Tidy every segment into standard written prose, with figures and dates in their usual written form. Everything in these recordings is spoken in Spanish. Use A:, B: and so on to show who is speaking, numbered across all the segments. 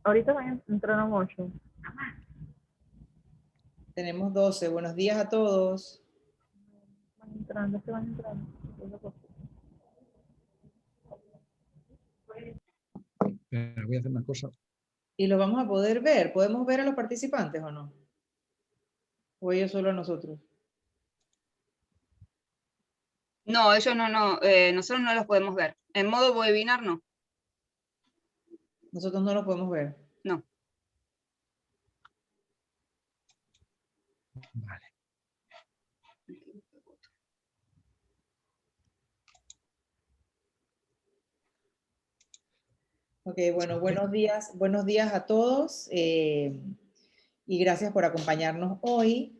A: Ahorita van entraron 8.
B: Tenemos 12. Buenos días a todos.
A: Van entrando, se van entrando.
C: Voy a hacer una cosa.
B: ¿Y lo vamos a poder ver? ¿Podemos ver a los participantes o no? ¿O ellos solo a nosotros?
D: No, ellos nosotros no los podemos ver. En modo webinar no.
B: Nosotros no lo podemos ver.
D: No.
C: Vale.
B: Ok, bueno, buenos días a todos y gracias por acompañarnos hoy.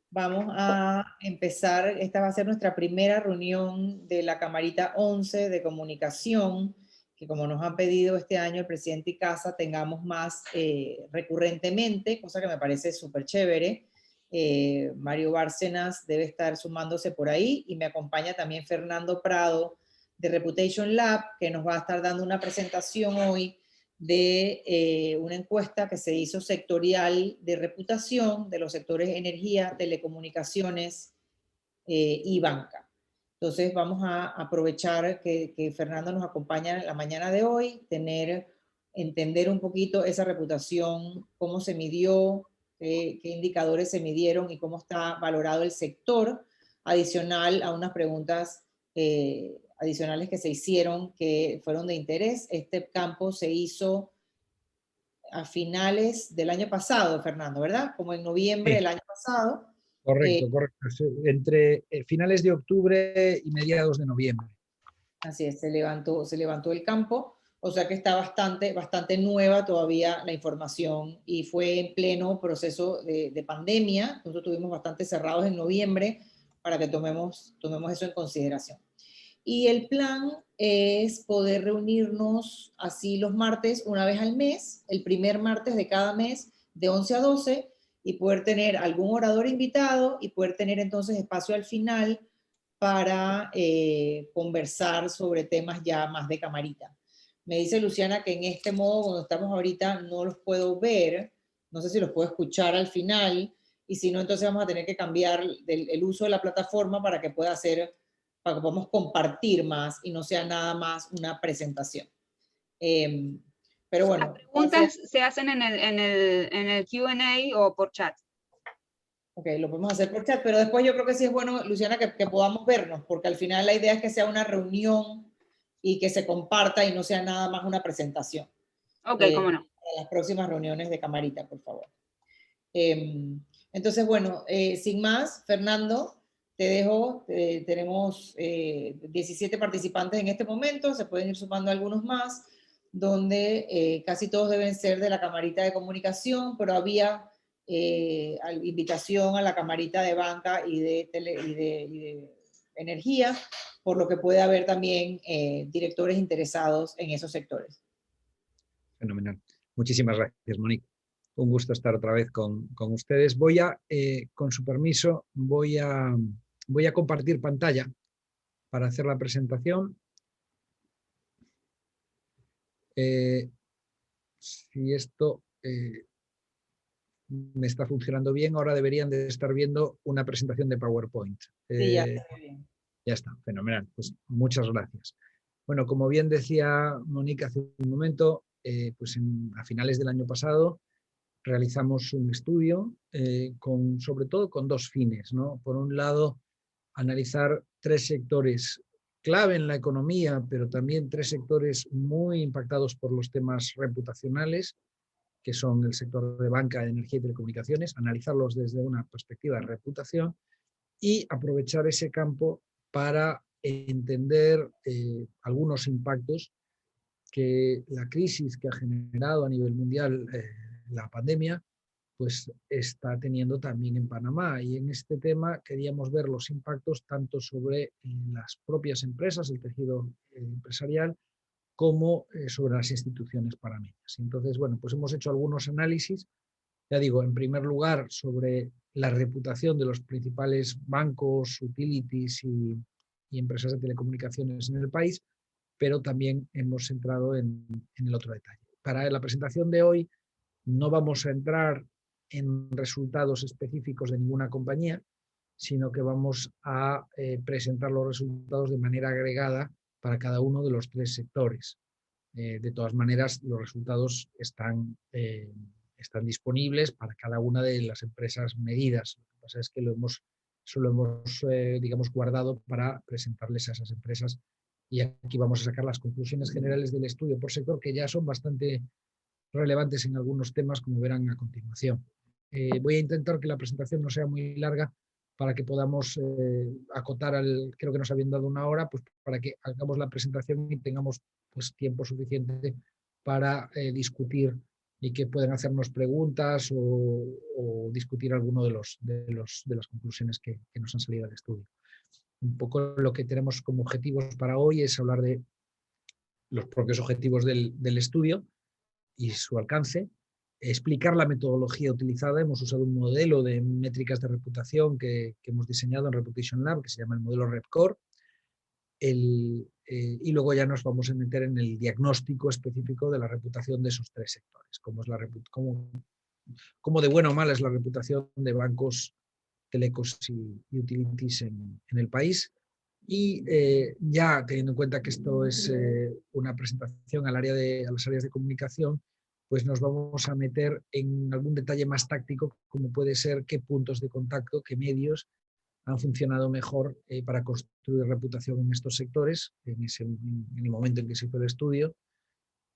B: Vamos a empezar, esta va a ser nuestra primera reunión de la Camarita 11 de comunicación, que como nos han pedido este año el presidente y Casa, tengamos más recurrentemente, cosa que me parece súper chévere. Mario Bárcenas debe estar sumándose por ahí y me acompaña también Fernando Prado de Reputation Lab, que nos va a estar dando una presentación hoy de una encuesta que se hizo sectorial de reputación de los sectores energía, telecomunicaciones y banca. Entonces vamos a aprovechar que Fernando nos acompaña en la mañana de hoy, entender un poquito esa reputación, cómo se midió, qué indicadores se midieron y cómo está valorado el sector, adicional a unas preguntas adicionales que se hicieron que fueron de interés. Este campo se hizo a finales del año pasado, Fernando, ¿verdad? Como en noviembre del año pasado.
C: Correcto, correcto. Entre finales de octubre y mediados de noviembre.
B: Así es, se levantó el campo, o sea que está bastante nueva todavía la información y fue en pleno proceso de pandemia. Nosotros estuvimos bastante cerrados en noviembre para que tomemos eso en consideración. Y el plan es poder reunirnos así los martes una vez al mes, el primer martes de cada mes, de 11 a 12, y poder tener algún orador invitado y poder tener entonces espacio al final para conversar sobre temas ya más de camarita. Me dice Luciana que en este modo, cuando estamos ahorita, no los puedo ver, no sé si los puedo escuchar al final, y si no, entonces vamos a tener que cambiar el uso de la plataforma para que podamos compartir más y no sea nada más una presentación. Pero bueno.
D: Las preguntas se hacen en el Q&A o por chat.
B: Ok, lo podemos hacer por chat, pero después yo creo que sí es bueno, Luciana, que podamos vernos, porque al final la idea es que sea una reunión y que se comparta y no sea nada más una presentación.
D: Ok, cómo no.
B: Para las próximas reuniones de camarita, por favor. Entonces, bueno, sin más, Fernando, te dejo. Tenemos 17 participantes en este momento, se pueden ir sumando algunos más, donde casi todos deben ser de la camarita de comunicación, pero había invitación a la camarita de banca y de energía, por lo que puede haber también directores interesados en esos sectores.
C: Fenomenal. Muchísimas gracias, Monique. Un gusto estar otra vez con ustedes. Con su permiso, voy a compartir pantalla para hacer la presentación. Si esto me está funcionando bien, ahora deberían de estar viendo una presentación de PowerPoint.
B: Sí, ya está bien.
C: Ya está, fenomenal. Pues muchas gracias. Bueno, como bien decía Monique hace un momento, a finales del año pasado realizamos un estudio sobre todo con dos fines, ¿no? Por un lado, analizar tres sectores clave en la economía, pero también tres sectores muy impactados por los temas reputacionales, que son el sector de banca, de energía y telecomunicaciones, analizarlos desde una perspectiva de reputación y aprovechar ese campo para entender algunos impactos que la crisis que ha generado a nivel mundial la pandemia, pues está teniendo también en Panamá. Y en este tema queríamos ver los impactos tanto sobre las propias empresas, el tejido empresarial, como sobre las instituciones panameñas. Entonces, bueno, pues hemos hecho algunos análisis, ya digo, en primer lugar, sobre la reputación de los principales bancos, utilities y empresas de telecomunicaciones en el país, pero también hemos entrado en el otro detalle. para la presentación de hoy no vamos a entrar en resultados específicos de ninguna compañía, sino que vamos a presentar los resultados de manera agregada para cada uno de los 3 sectores. De todas maneras, los resultados están disponibles para cada una de las empresas medidas. Lo que pasa es que eso lo hemos digamos, guardado para presentarles a esas empresas, y aquí vamos a sacar las conclusiones generales del estudio por sector, que ya son bastante relevantes en algunos temas, como verán a continuación. Voy a intentar que la presentación no sea muy larga para que podamos acotar, creo que nos habían dado 1 hora, pues para que hagamos la presentación y tengamos pues, tiempo suficiente para discutir y que puedan hacernos preguntas o discutir alguno de las conclusiones que nos han salido del estudio. Un poco lo que tenemos como objetivos para hoy es hablar de los propios objetivos del estudio y su alcance, explicar la metodología utilizada. Hemos usado un modelo de métricas de reputación que hemos diseñado en Reputation Lab, que se llama el modelo RepCore, y luego ya nos vamos a meter en el diagnóstico específico de la reputación de esos 3 sectores, cómo de buena o mala es la reputación de bancos, telecos y utilities en el país. Y ya teniendo en cuenta que esto es una presentación a las áreas de comunicación, pues nos vamos a meter en algún detalle más táctico, como puede ser qué puntos de contacto, qué medios han funcionado mejor para construir reputación en estos sectores, en el momento en que se hizo el estudio.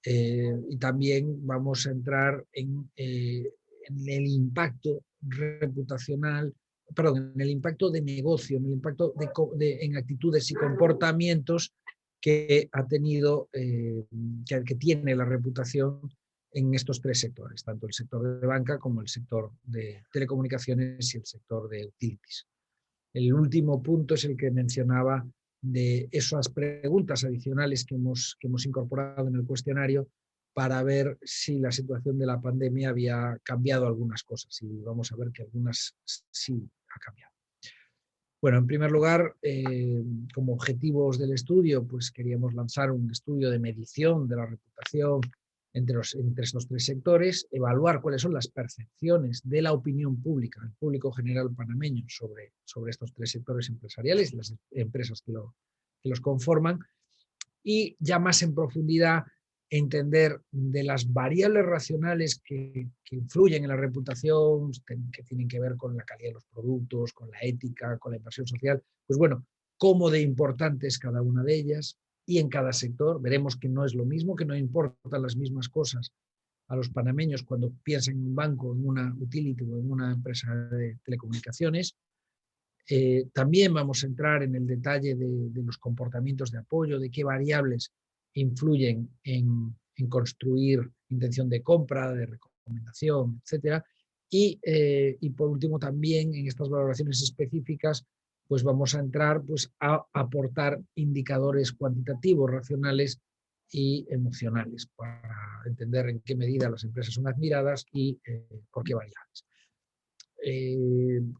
C: Y también vamos a entrar en el impacto reputacional, perdón, en el impacto de negocio, en el impacto en actitudes y comportamientos que ha tenido, que tiene la reputación en estos 3 sectores, tanto el sector de banca como el sector de telecomunicaciones y el sector de utilities. El último punto es el que mencionaba de esas preguntas adicionales que hemos incorporado en el cuestionario para ver si la situación de la pandemia había cambiado algunas cosas, y vamos a ver que algunas sí ha cambiado. Bueno, en primer lugar, como objetivos del estudio, pues queríamos lanzar un estudio de medición de la reputación entre estos 3 sectores, evaluar cuáles son las percepciones de la opinión pública, el público general panameño, sobre estos 3 sectores empresariales y las empresas que los conforman, y ya más en profundidad entender de las variables racionales que influyen en la reputación, que tienen que ver con la calidad de los productos, con la ética, con la inversión social, pues bueno, cómo de importante es cada una de ellas. Y en cada sector veremos que no es lo mismo, que no importan las mismas cosas a los panameños cuando piensan en un banco, en una utility o en una empresa de telecomunicaciones. También vamos a entrar en el detalle de los comportamientos de apoyo, de qué variables influyen en construir intención de compra, de recomendación, etc. Y por último también en estas valoraciones específicas pues vamos a entrar pues, a aportar indicadores cuantitativos, racionales y emocionales para entender en qué medida las empresas son admiradas y por qué variables.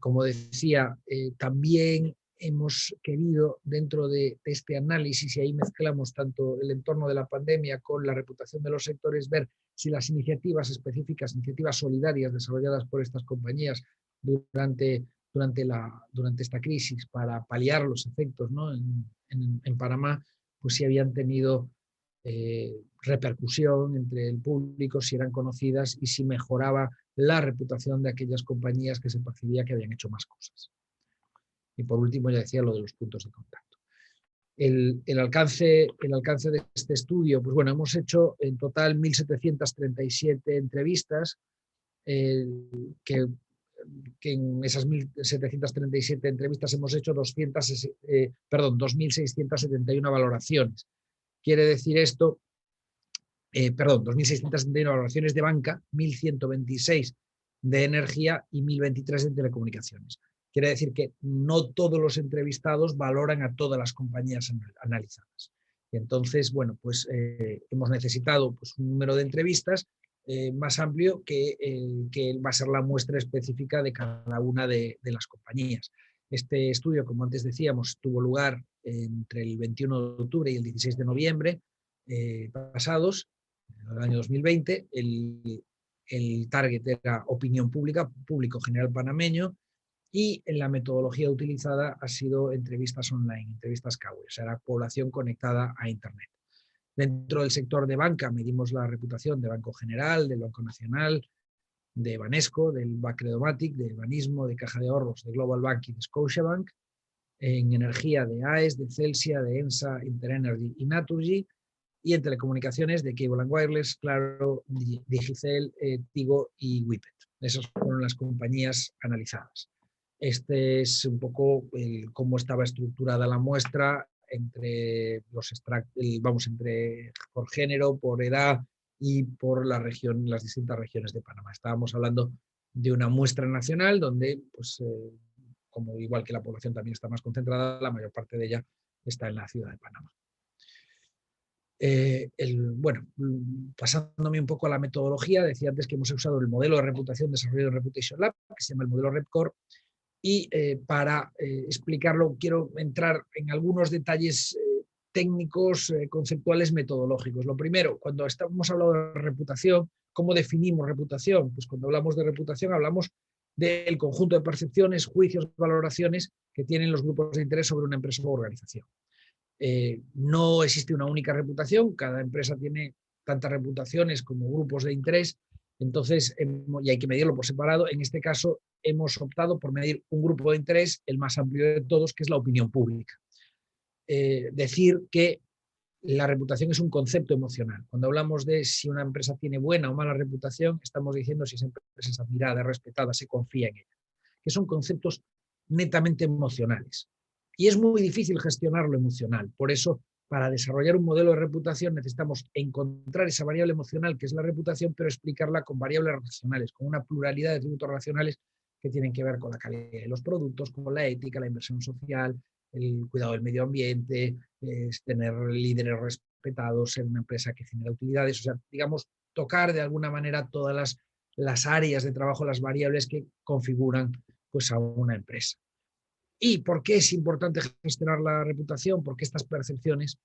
C: Como decía, también hemos querido dentro de este análisis, y ahí mezclamos tanto el entorno de la pandemia con la reputación de los sectores, ver si las iniciativas específicas, iniciativas solidarias desarrolladas por estas compañías durante esta crisis para paliar los efectos, ¿no? en Panamá, pues si habían tenido repercusión entre el público, si eran conocidas y si mejoraba la reputación de aquellas compañías que se percibía que habían hecho más cosas. Y por último, ya decía lo de los puntos de contacto. El alcance de este estudio, pues bueno, hemos hecho en total 1.737 entrevistas, que en esas 1.737 entrevistas hemos hecho 2.671 valoraciones. Quiere decir esto, 2.671 valoraciones de banca, 1.126 de energía y 1.023 de telecomunicaciones. Quiere decir que no todos los entrevistados valoran a todas las compañías analizadas. Y entonces, bueno, pues hemos necesitado pues, un número de entrevistas más amplio que va a ser la muestra específica de cada una de las compañías. Este estudio, como antes decíamos, tuvo lugar entre el 21 de octubre y el 16 de noviembre pasados, el año 2020, el target era opinión pública, público general panameño, y la metodología utilizada ha sido entrevistas online, entrevistas Kawi, o sea, era población conectada a Internet. Dentro del sector de banca medimos la reputación de Banco General, del Banco Nacional, de Banesco, del Bacredomatic, de Banismo, de Caja de Ahorros, de Global Bank y de Scotiabank, en energía de AES, de Celsia, de ENSA, Interenergy y Naturgy, y en telecomunicaciones de Cable & Wireless, Claro, Digicel, Tigo y Whippet. Esas fueron las compañías analizadas. Este es un poco cómo estaba estructurada la muestra entre por género, por edad y por la región, las distintas regiones de Panamá. Estábamos hablando de una muestra nacional donde, pues, como igual que la población también está más concentrada, la mayor parte de ella está en la ciudad de Panamá. Bueno, pasándome un poco a la metodología, decía antes que hemos usado el modelo de reputación desarrollado en Reputation Lab, que se llama el modelo RepCore, y para explicarlo quiero entrar en algunos detalles técnicos, conceptuales, metodológicos. Lo primero, cuando estamos hablando de reputación, ¿cómo definimos reputación? Pues cuando hablamos de reputación hablamos del conjunto de percepciones, juicios, valoraciones que tienen los grupos de interés sobre una empresa o organización. No existe una única reputación, cada empresa tiene tantas reputaciones como grupos de interés, entonces, y hay que medirlo por separado. En este caso hemos optado por medir un grupo de interés, el más amplio de todos, que es la opinión pública. Decir que la reputación es un concepto emocional. Cuando hablamos de si una empresa tiene buena o mala reputación, estamos diciendo si esa empresa es admirada, respetada, se confía en ella, que son conceptos netamente emocionales. Y es muy difícil gestionar lo emocional. Por eso, para desarrollar un modelo de reputación necesitamos encontrar esa variable emocional que es la reputación, pero explicarla con variables racionales, con una pluralidad de atributos racionales que tienen que ver con la calidad de los productos, con la ética, la inversión social, el cuidado del medio ambiente, tener líderes respetados, ser una empresa que genera utilidades, o sea, digamos, tocar de alguna manera todas las áreas de trabajo, las variables que configuran, pues, a una empresa. ¿Y por qué es importante gestionar la reputación? Porque estas percepciones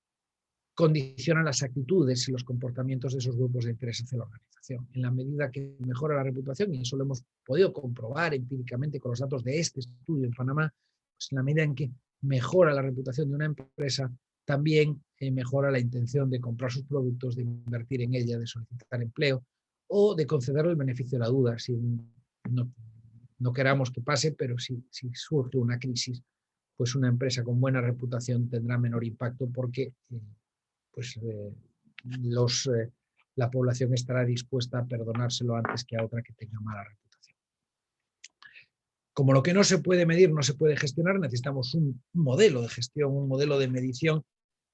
C: condicionan las actitudes y los comportamientos de esos grupos de interés hacia la organización. En la medida que mejora la reputación, y eso lo hemos podido comprobar empíricamente con los datos de este estudio en Panamá, pues en la medida en que mejora la reputación de una empresa, también mejora la intención de comprar sus productos, de invertir en ella, de solicitar empleo o de concederle el beneficio de la duda. Si no queramos que pase, pero si surge una crisis, pues una empresa con buena reputación tendrá menor impacto porque la población estará dispuesta a perdonárselo antes que a otra que tenga mala reputación. Como lo que no se puede medir no se puede gestionar, necesitamos un modelo de gestión, un modelo de medición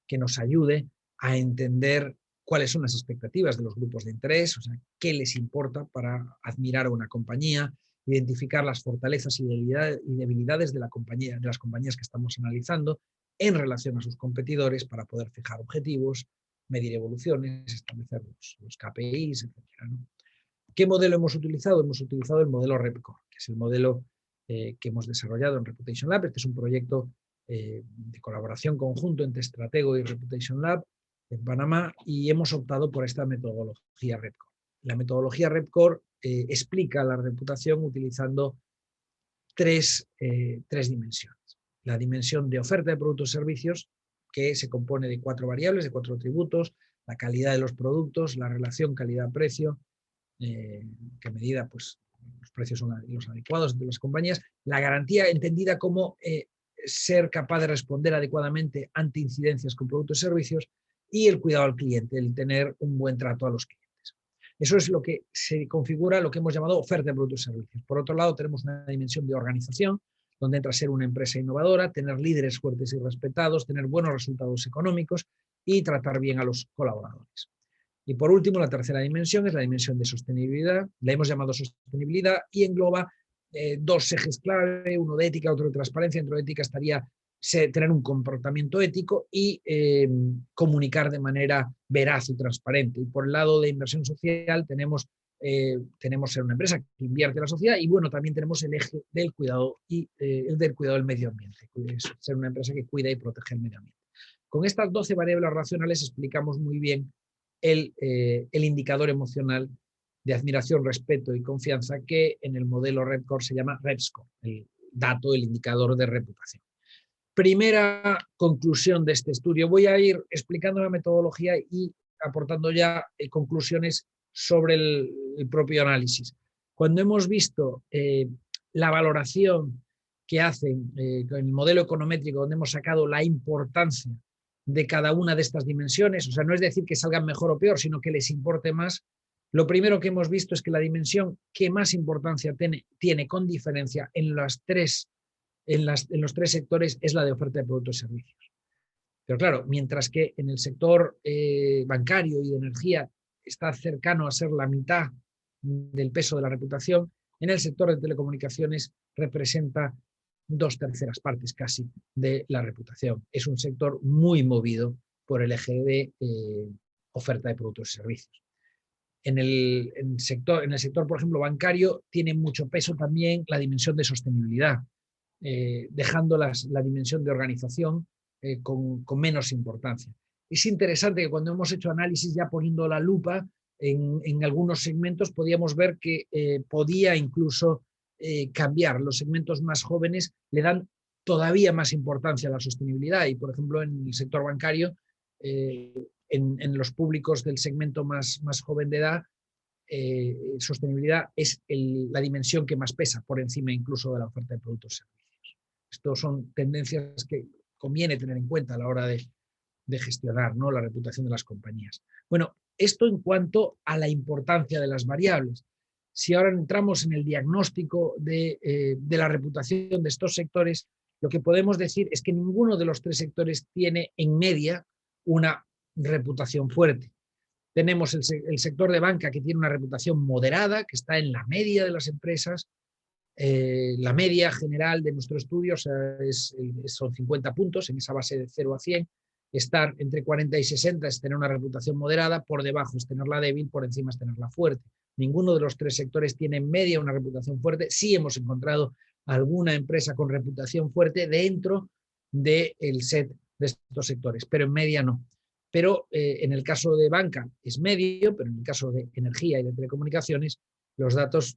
C: que nos ayude a entender cuáles son las expectativas de los grupos de interés, o sea, qué les importa para admirar a una compañía, identificar las fortalezas y debilidades de las compañías que estamos analizando en relación a sus competidores para poder fijar objetivos, medir evoluciones, establecer los KPIs, etc., ¿no? ¿Qué modelo hemos utilizado? Hemos utilizado el modelo RepCore, que es el modelo que hemos desarrollado en Reputation Lab. Este es un proyecto de colaboración conjunto entre Stratego y Reputation Lab en Panamá, y hemos optado por esta metodología RepCore. La metodología RepCore explica la reputación utilizando tres dimensiones. La dimensión de oferta de productos y servicios, que se compone de 4 variables, de 4 atributos: la calidad de los productos, la relación calidad-precio, que medida pues, los precios son los adecuados entre las compañías, la garantía entendida como ser capaz de responder adecuadamente ante incidencias con productos y servicios, y el cuidado al cliente, el tener un buen trato a los clientes. Eso es lo que se configura, lo que hemos llamado oferta de productos y servicios. Por otro lado, tenemos una dimensión de organización, donde entra a ser una empresa innovadora, tener líderes fuertes y respetados, tener buenos resultados económicos y tratar bien a los colaboradores. Y por último, la tercera dimensión es la dimensión de sostenibilidad. La hemos llamado sostenibilidad y engloba 2 ejes clave, uno de ética, otro de transparencia. Dentro de ética estaría tener un comportamiento ético y comunicar de manera veraz y transparente. Y por el lado de inversión social tenemos ser una empresa que invierte en la sociedad, y bueno, también tenemos el eje del cuidado y el del cuidado del medio ambiente, ser una empresa que cuida y protege el medio ambiente. Con estas 12 variables racionales explicamos muy bien el indicador emocional de admiración, respeto y confianza, que en el modelo REPCOR se llama REPSCOR, el dato, el indicador de reputación. Primera conclusión de este estudio. Voy a ir explicando la metodología y aportando ya conclusiones sobre el propio análisis. Cuando hemos visto la valoración que hacen con el modelo econométrico, donde hemos sacado la importancia de cada una de estas dimensiones, o sea, no es decir que salgan mejor o peor, sino que les importe más, lo primero que hemos visto es que la dimensión que más importancia tiene con diferencia en los tres sectores es la de oferta de productos y servicios. Pero claro, mientras que en el sector bancario y de energía está cercano a ser la mitad del peso de la reputación, en el sector de telecomunicaciones representa 2/3 partes casi de la reputación. Es un sector muy movido por el eje de oferta de productos y servicios. En el sector, por ejemplo, bancario, tiene mucho peso también la dimensión de sostenibilidad, dejando la dimensión de organización con menos importancia. Es interesante que cuando hemos hecho análisis, ya poniendo la lupa en algunos segmentos, podíamos ver que podía incluso cambiar. Los segmentos más jóvenes le dan todavía más importancia a la sostenibilidad y, por ejemplo, en el sector bancario, en los públicos del segmento más joven de edad, sostenibilidad es la dimensión que más pesa, por encima incluso de la oferta de productos y servicios. Estas son tendencias que conviene tener en cuenta a la hora de gestionar, ¿no?, la reputación de las compañías. Bueno, esto en cuanto a la importancia de las variables. Si ahora entramos en el diagnóstico de la reputación de estos sectores, lo que podemos decir es que ninguno de los tres sectores tiene en media una reputación fuerte. Tenemos el sector de banca, que tiene una reputación moderada, que está en la media de las empresas. La media general de nuestro estudio, o sea, son 50 puntos en esa base de 0 a 100. Estar entre 40 y 60 es tener una reputación moderada, por debajo es tenerla débil, por encima es tenerla fuerte. Ninguno de los tres sectores tiene en media una reputación fuerte. Sí hemos encontrado alguna empresa con reputación fuerte dentro del set de estos sectores, pero en media no. Pero en el caso de banca es medio, pero en el caso de energía y de telecomunicaciones, los datos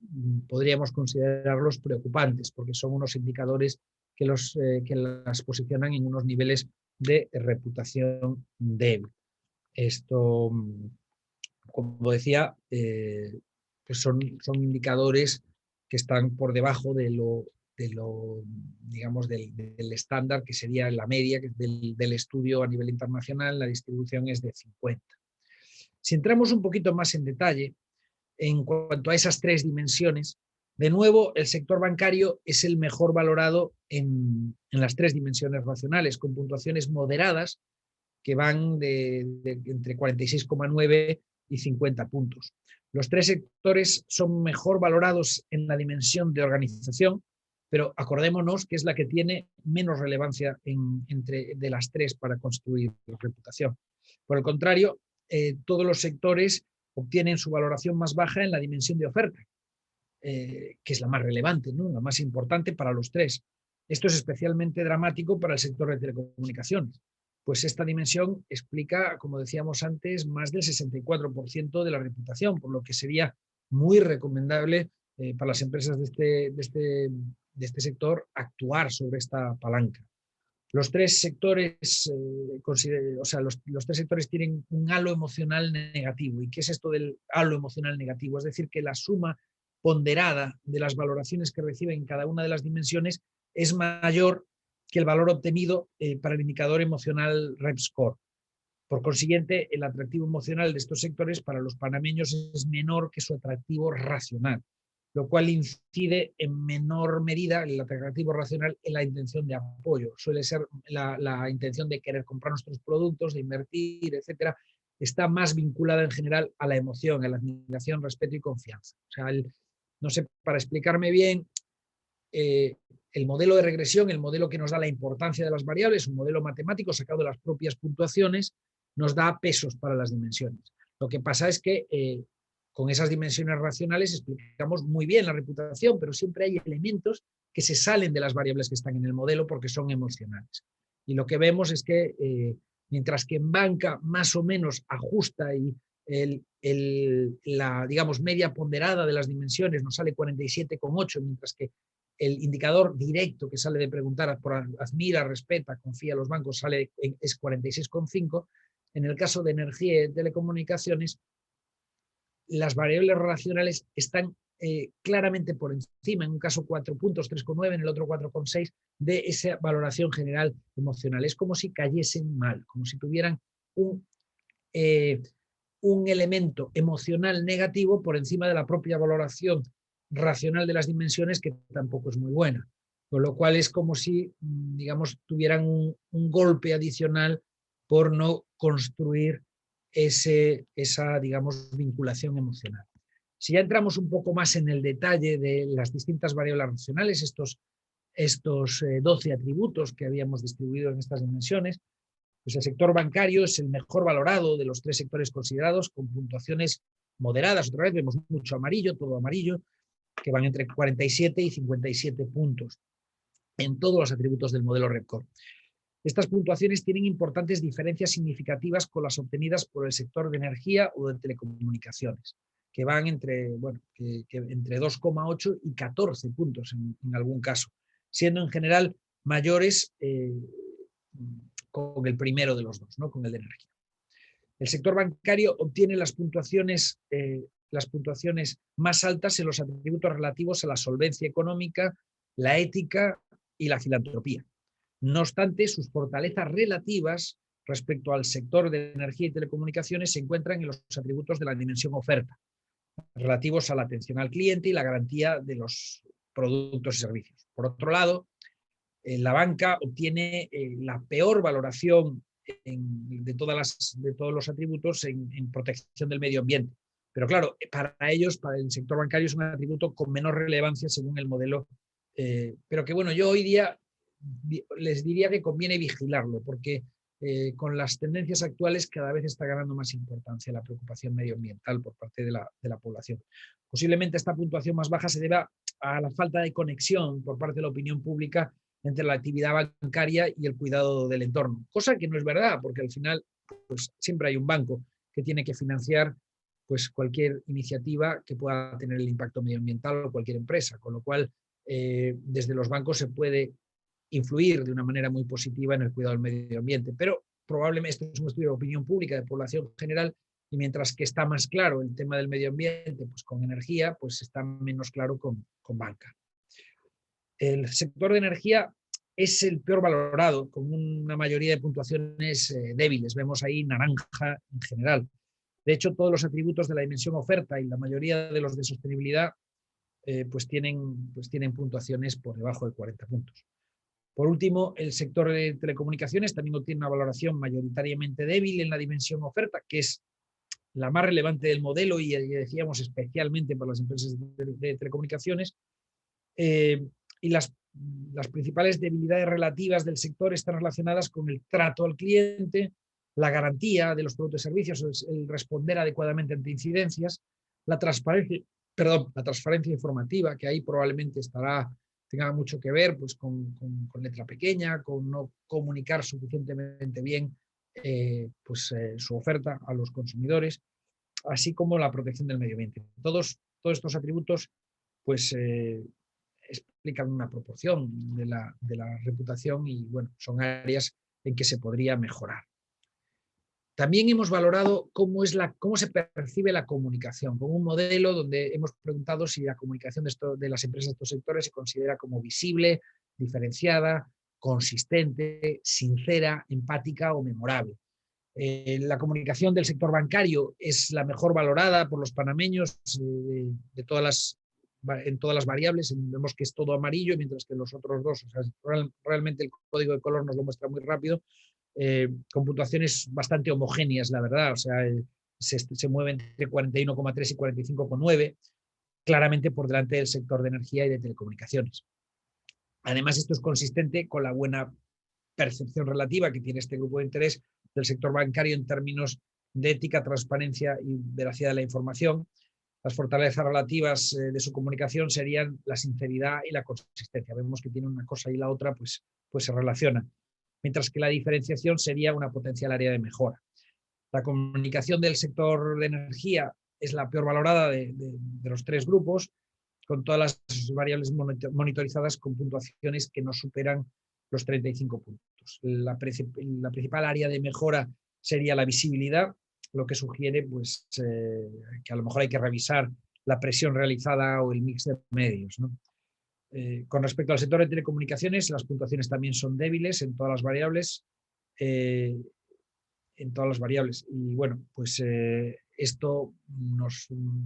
C: podríamos considerarlos preocupantes, porque son unos indicadores que las posicionan en unos niveles de reputación débil. Esto, como decía, pues son indicadores que están por debajo digamos, del estándar, que sería la media del estudio a nivel internacional. La distribución es de 50. Si entramos un poquito más en detalle en cuanto a esas tres dimensiones, de nuevo, el sector bancario es el mejor valorado en las tres dimensiones racionales, con puntuaciones moderadas que van entre 46,9 y 50 puntos. Los tres sectores son mejor valorados en la dimensión de organización, pero acordémonos que es la que tiene menos relevancia de las tres para construir reputación. Por el contrario, todos los sectores obtienen su valoración más baja en la dimensión de oferta, que es la más relevante, ¿no?, la más importante para los tres. Esto es especialmente dramático para el sector de telecomunicaciones, pues esta dimensión explica, como decíamos antes, más del 64% de la reputación, por lo que sería muy recomendable para las empresas de este sector actuar sobre esta palanca. Los tres sectores, los tres sectores tienen un halo emocional negativo. ¿Y qué es esto del halo emocional negativo? Es decir, que la suma ponderada de las valoraciones que reciben en cada una de las dimensiones es mayor que el valor obtenido para el indicador emocional REPSCOR. Por consiguiente, el atractivo emocional de estos sectores para los panameños es menor que su atractivo racional, lo cual incide en menor medida el atractivo racional en la intención de apoyo. Suele ser la intención de querer comprar nuestros productos, de invertir, etcétera, está más vinculada en general a la emoción, a la admiración, respeto y confianza. O sea, no sé, para explicarme bien, el modelo de regresión, el modelo que nos da la importancia de las variables, un modelo matemático sacado de las propias puntuaciones, nos da pesos para las dimensiones. Lo que pasa es que con esas dimensiones racionales explicamos muy bien la reputación, pero siempre hay elementos que se salen de las variables que están en el modelo porque son emocionales. Y lo que vemos es que mientras que en banca más o menos ajusta y la, digamos, media ponderada de las dimensiones nos sale 47,8, mientras que el indicador directo que sale de preguntar por admira, respeta, confía a los bancos es 46,5. En el caso de energía y telecomunicaciones, las variables relacionales están claramente por encima, en un caso 4 puntos, 3,9, en el otro 4,6, de esa valoración general emocional. Es como si cayesen mal, como si tuvieran un elemento emocional negativo por encima de la propia valoración racional de las dimensiones, que tampoco es muy buena. Con lo cual es como si, digamos, tuvieran un golpe adicional por no construir esa, digamos, vinculación emocional. Si ya entramos un poco más en el detalle de las distintas variables racionales, estos 12 atributos que habíamos distribuido en estas dimensiones, pues el sector bancario es el mejor valorado de los 3 sectores considerados, con puntuaciones moderadas. Otra vez vemos mucho amarillo, todo amarillo, que van entre 47 y 57 puntos en todos los atributos del modelo Repcore. Estas puntuaciones tienen importantes diferencias significativas con las obtenidas por el sector de energía o de telecomunicaciones, que van entre, bueno, entre 2,8 y 14 puntos en algún caso, siendo en general mayores con el primero de los dos, ¿no? Con el de energía. El sector bancario obtiene las puntuaciones más altas en los atributos relativos a la solvencia económica, la ética y la filantropía. No obstante, sus fortalezas relativas respecto al sector de energía y telecomunicaciones se encuentran en los atributos de la dimensión oferta, relativos a la atención al cliente y la garantía de los productos y servicios. Por otro lado, la banca obtiene la peor valoración de todos los atributos en protección del medio ambiente. Pero claro, para ellos, para el sector bancario, es un atributo con menor relevancia según el modelo. Pero que bueno, yo hoy día les diría que conviene vigilarlo, porque con las tendencias actuales cada vez está ganando más importancia la preocupación medioambiental por parte de la población. Posiblemente esta puntuación más baja se deba a la falta de conexión por parte de la opinión pública entre la actividad bancaria y el cuidado del entorno, cosa que no es verdad, porque al final pues, siempre hay un banco que tiene que financiar pues, cualquier iniciativa que pueda tener el impacto medioambiental o cualquier empresa, con lo cual desde los bancos se puede influir de una manera muy positiva en el cuidado del medio ambiente, pero probablemente esto es un estudio de opinión pública, de población general, y mientras que está más claro el tema del medio ambiente pues con energía, pues está menos claro con banca. El sector de energía es el peor valorado, con una mayoría de puntuaciones débiles. Vemos ahí naranja en general. De hecho, todos los atributos de la dimensión oferta y la mayoría de los de sostenibilidad pues tienen puntuaciones por debajo de 40 puntos. Por último, el sector de telecomunicaciones también obtiene una valoración mayoritariamente débil en la dimensión oferta, que es la más relevante del modelo y decíamos especialmente para las empresas de telecomunicaciones. Y las principales debilidades relativas del sector están relacionadas con el trato al cliente, la garantía de los productos y servicios, el responder adecuadamente ante incidencias, la transparencia informativa, que ahí probablemente tenga mucho que ver pues, con letra pequeña, con no comunicar suficientemente bien su oferta a los consumidores, así como la protección del medio ambiente. Todos estos atributos pues, explican una proporción de la reputación y bueno, son áreas en que se podría mejorar. También hemos valorado cómo se percibe la comunicación, con un modelo donde hemos preguntado si la comunicación de las empresas de estos sectores se considera como visible, diferenciada, consistente, sincera, empática o memorable. La comunicación del sector bancario es la mejor valorada por los panameños en todas las variables. Vemos que es todo amarillo, mientras que los otros dos, o sea, realmente el código de color nos lo muestra muy rápido, con puntuaciones bastante homogéneas, la verdad, o sea, se mueve entre 41,3 y 45,9, claramente por delante del sector de energía y de telecomunicaciones. Además, esto es consistente con la buena percepción relativa que tiene este grupo de interés del sector bancario en términos de ética, transparencia y veracidad de la información. Las fortalezas relativas de su comunicación serían la sinceridad y la consistencia. Vemos que tiene una cosa y la otra pues se relacionan. Mientras que la diferenciación sería una potencial área de mejora. La comunicación del sector de energía es la peor valorada de los tres grupos, con todas las variables monitorizadas con puntuaciones que no superan los 35 puntos. La principal área de mejora sería la visibilidad, lo que sugiere pues, que a lo mejor hay que revisar la presión realizada o el mix de medios, ¿no? Con respecto al sector de telecomunicaciones, las puntuaciones también son débiles en todas las variables. Y bueno, pues esto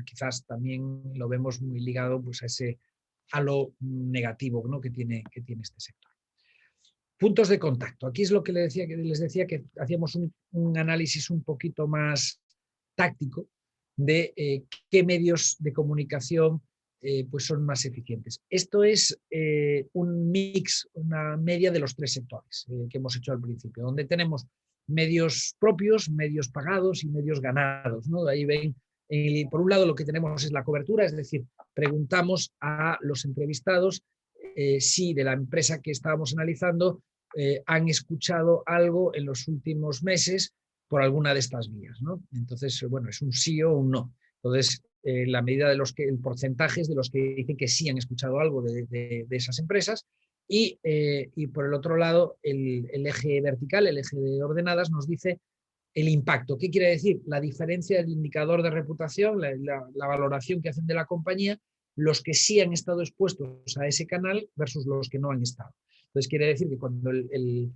C: quizás también lo vemos muy ligado pues, a lo negativo, ¿no? que tiene este sector. Puntos de contacto. Aquí es lo que les decía que hacíamos un análisis un poquito más táctico de qué medios de comunicación pues son más eficientes. Esto es un mix, una media de los tres sectores que hemos hecho al principio, donde tenemos medios propios, medios pagados y medios ganados, ¿no? Ahí ven, por un lado lo que tenemos es la cobertura, es decir, preguntamos a los entrevistados si de la empresa que estábamos analizando han escuchado algo en los últimos meses por alguna de estas vías, ¿no? Entonces, bueno, es un sí o un no. Entonces, la medida de el porcentaje es de los que dicen que sí han escuchado algo de esas empresas y por el otro lado, el eje vertical, el eje de ordenadas, nos dice el impacto. ¿Qué quiere decir? La diferencia del indicador de reputación, la valoración que hacen de la compañía, los que sí han estado expuestos a ese canal versus los que no han estado. Entonces, quiere decir que cuando el